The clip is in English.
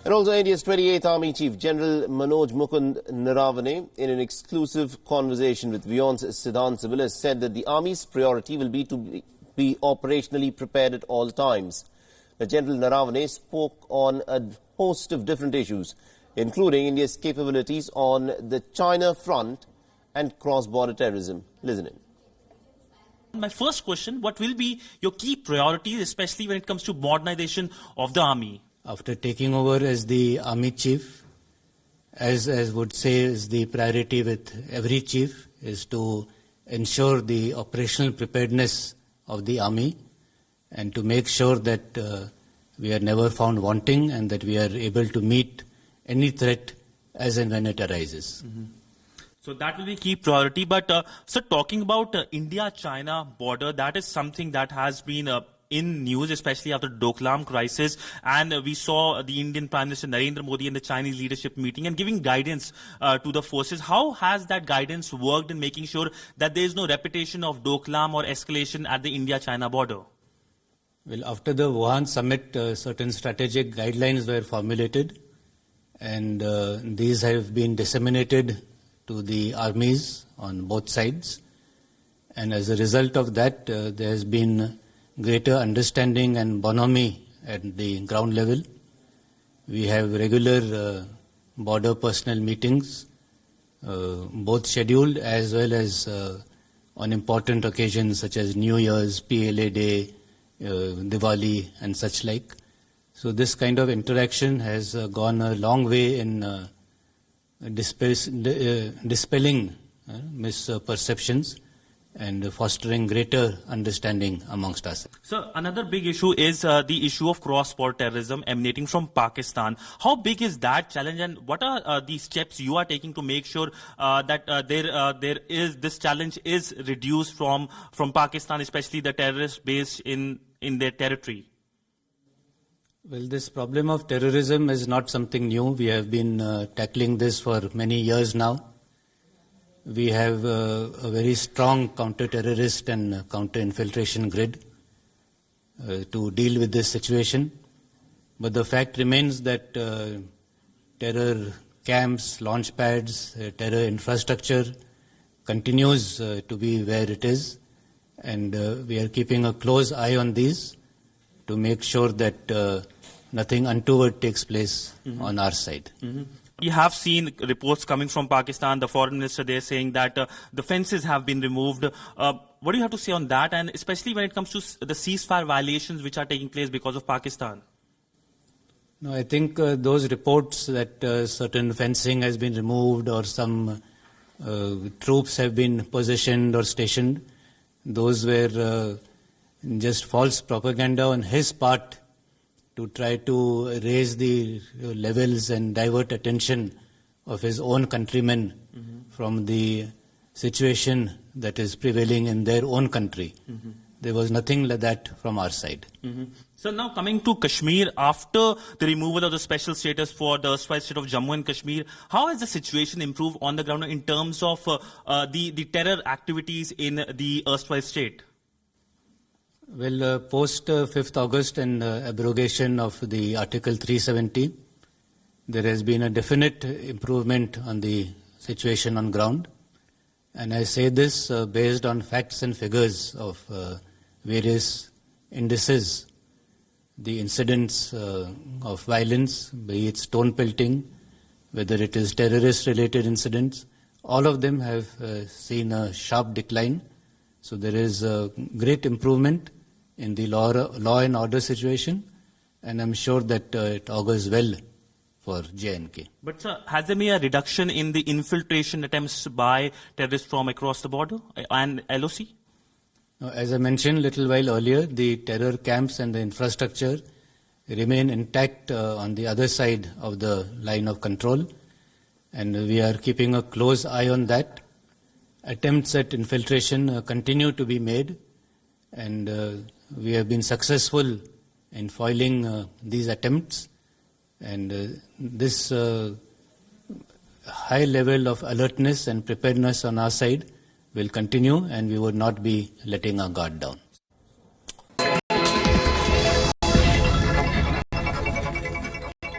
And also India's 28th Army Chief General Mukund Naravane, in an exclusive conversation with WION's Siddhant Sibil, has said that the Army's priority will be to be operationally prepared at all times. General Naravane spoke on a host of different issues, including India's capabilities on the China front and cross-border terrorism. Listen in. My first question, what will be your key priorities, especially when it comes to modernization of the army? After taking over as the army chief, as would say is the priority with every chief, is to ensure the operational preparedness of the army and to make sure that we are never found wanting and that we are able to meet any threat as and when it arises. Mm-hmm. So that will be key priority. But so talking about India-China border, that is something that has been in news, especially after the Doklam crisis. And we saw the Indian Prime Minister Narendra Modi and the Chinese leadership meeting and giving guidance to the forces. How has that guidance worked in making sure that there is no repetition of Doklam or escalation at the India-China border? Well, after the Wuhan summit, certain strategic guidelines were formulated, and these have been disseminated to the armies on both sides. And as a result of that, there has been greater understanding and bonhomie at the ground level. We have regular border personnel meetings, both scheduled as well as on important occasions such as New Year's, PLA Day, Diwali and such like. So this kind of interaction has gone a long way in dispelling misperceptions and fostering greater understanding amongst us. So another big issue is the issue of cross-border terrorism emanating from Pakistan. How big is that challenge, and what are the steps you are taking to make sure that this challenge is reduced from Pakistan, especially the terrorists based in their territory? Well, this problem of terrorism is not something new. We have been tackling this for many years now. We have a very strong counter-terrorist and counter-infiltration grid to deal with this situation. But the fact remains that terror camps, launch pads, terror infrastructure continues to be where it is. And we are keeping a close eye on these to make sure that nothing untoward takes place on our side. Mm-hmm. We have seen reports coming from Pakistan, the foreign minister there saying that the fences have been removed. What do you have to say on that, and especially when it comes to the ceasefire violations which are taking place because of Pakistan? No, I think those reports that certain fencing has been removed or some troops have been positioned or stationed, those were just false propaganda on his part to try to raise the levels and divert attention of his own countrymen from the situation that is prevailing in their own country. There was nothing like that from our side. So now coming to Kashmir, after the removal of the special status for the erstwhile state of Jammu and Kashmir, how has the situation improved on the ground in terms of the terror activities in the erstwhile state? Well, post 5th August and abrogation of the Article 370, there has been a definite improvement on the situation on ground. And I say this based on facts and figures of various indices. The incidents of violence, be it stone pelting, whether it is terrorist-related incidents, all of them have seen a sharp decline. So there is a great improvement in the law and order situation, and I'm sure that it augurs well for J&K. But sir, has there been a reduction in the infiltration attempts by terrorists from across the border and LOC? As I mentioned a little while earlier, the terror camps and the infrastructure remain intact on the other side of the line of control, and we are keeping a close eye on that. Attempts at infiltration continue to be made, and we have been successful in foiling these attempts, and this high level of alertness and preparedness on our side will continue, and we would not be letting our guard down.